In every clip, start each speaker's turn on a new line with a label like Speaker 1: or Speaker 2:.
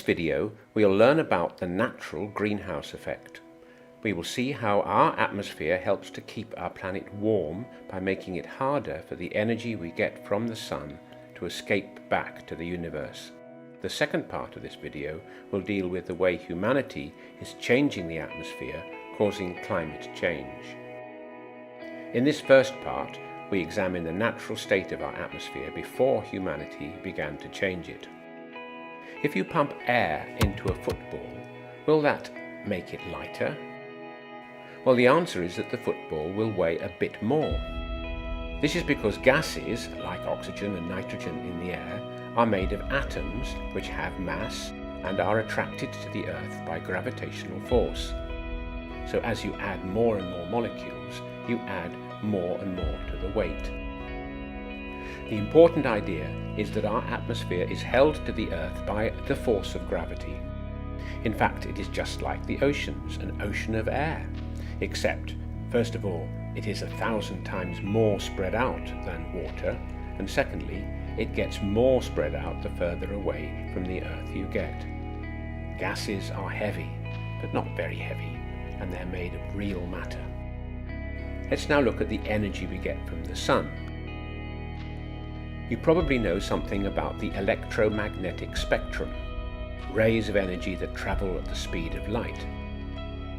Speaker 1: video, we'll learn about the natural greenhouse effect. We will see how our atmosphere helps to keep our planet warm by making it harder for the energy we get from the sun to escape back to the universe. The second part of this video will deal with the way humanity is changing the atmosphere, causing climate change. In this first part, we examine the natural state of our atmosphere before humanity began to change it. If you pump air into a football, will that make it lighter? Well, the answer is that the football will weigh a bit more. This is because gases, like oxygen and nitrogen in the air, are made of atoms which have mass and are attracted to the Earth by gravitational force. So as you add more and more molecules, you add more and more to the weight. The important idea is that our atmosphere is held to the Earth by the force of gravity. In fact, it is just like the oceans, an ocean of air. Except, first of all, it is 1,000 times more spread out than water, and secondly, it gets more spread out the further away from the Earth you get. Gases are heavy, but not very heavy, and they're made of real matter. Let's now look at the energy we get from the sun. You probably know something about the electromagnetic spectrum, rays of energy that travel at the speed of light.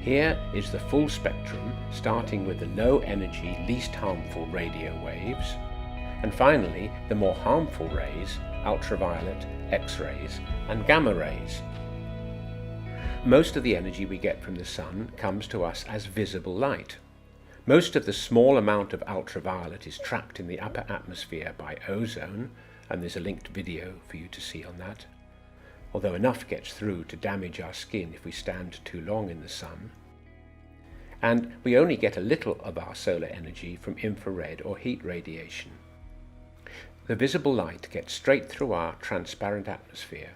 Speaker 1: Here is the full spectrum, starting with the low energy, least harmful radio waves, and finally the more harmful rays, ultraviolet, X-rays and gamma rays. Most of the energy we get from the sun comes to us as visible light. Most of the small amount of ultraviolet is trapped in the upper atmosphere by ozone, and there's a linked video for you to see on that. Although enough gets through to damage our skin if we stand too long in the sun. And we only get a little of our solar energy from infrared or heat radiation. The visible light gets straight through our transparent atmosphere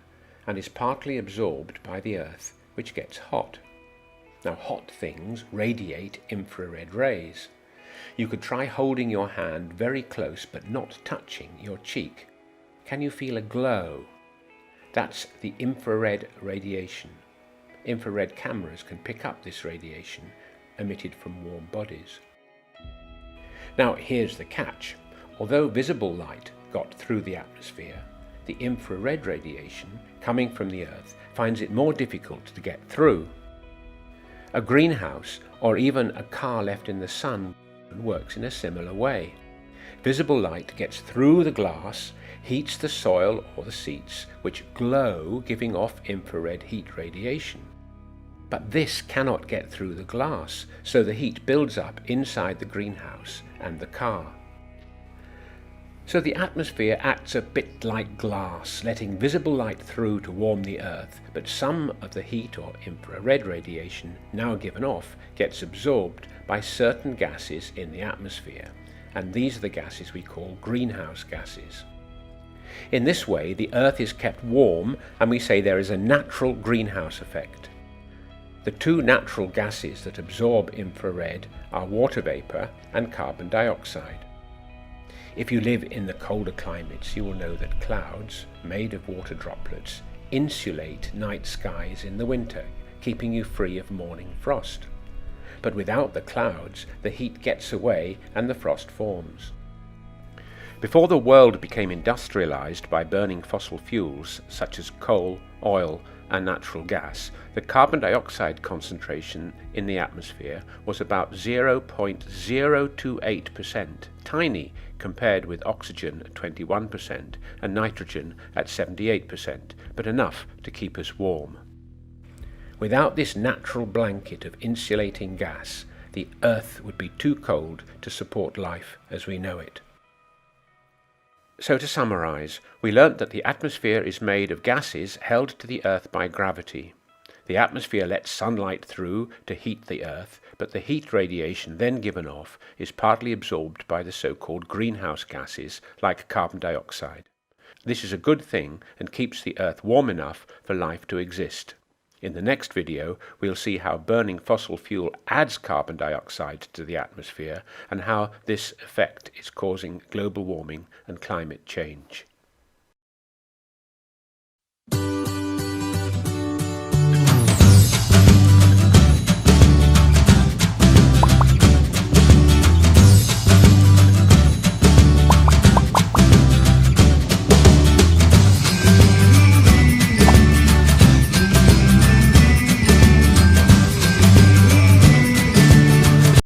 Speaker 1: and is partly absorbed by the Earth, which gets hot. Now, hot things radiate infrared rays. You could try holding your hand very close but not touching your cheek. Can you feel a glow? That's the infrared radiation. Infrared cameras can pick up this radiation emitted from warm bodies. Now here's the catch. Although visible light got through the atmosphere, the infrared radiation coming from the Earth finds it more difficult to get through. A greenhouse or even a car left in the sun works in a similar way. Visible light gets through the glass, heats the soil or the seats, which glow, giving off infrared heat radiation. But this cannot get through the glass, so the heat builds up inside the greenhouse and the car. So the atmosphere acts a bit like glass, letting visible light through to warm the Earth, but some of the heat or infrared radiation now given off gets absorbed by certain gases in the atmosphere, and these are the gases we call greenhouse gases. In this way, the Earth is kept warm, and we say there is a natural greenhouse effect. The two natural gases that absorb infrared are water vapor and carbon dioxide. If you live in the colder climates, you will know that clouds, made of water droplets, insulate night skies in the winter, keeping you free of morning frost. But without the clouds, the heat gets away and the frost forms. Before the world became industrialized by burning fossil fuels such as coal, oil, and natural gas, the carbon dioxide concentration in the atmosphere was about 0.028%, tiny compared with oxygen at 21% and nitrogen at 78%, but enough to keep us warm. Without this natural blanket of insulating gas, the Earth would be too cold to support life as we know it. So to summarize, we learnt that the atmosphere is made of gases held to the Earth by gravity. The atmosphere lets sunlight through to heat the Earth, but the heat radiation then given off is partly absorbed by the so-called greenhouse gases like carbon dioxide. This is a good thing and keeps the Earth warm enough for life to exist. In the next video, we'll see how burning fossil fuel adds carbon dioxide to the atmosphere and how this effect is causing global warming and climate change.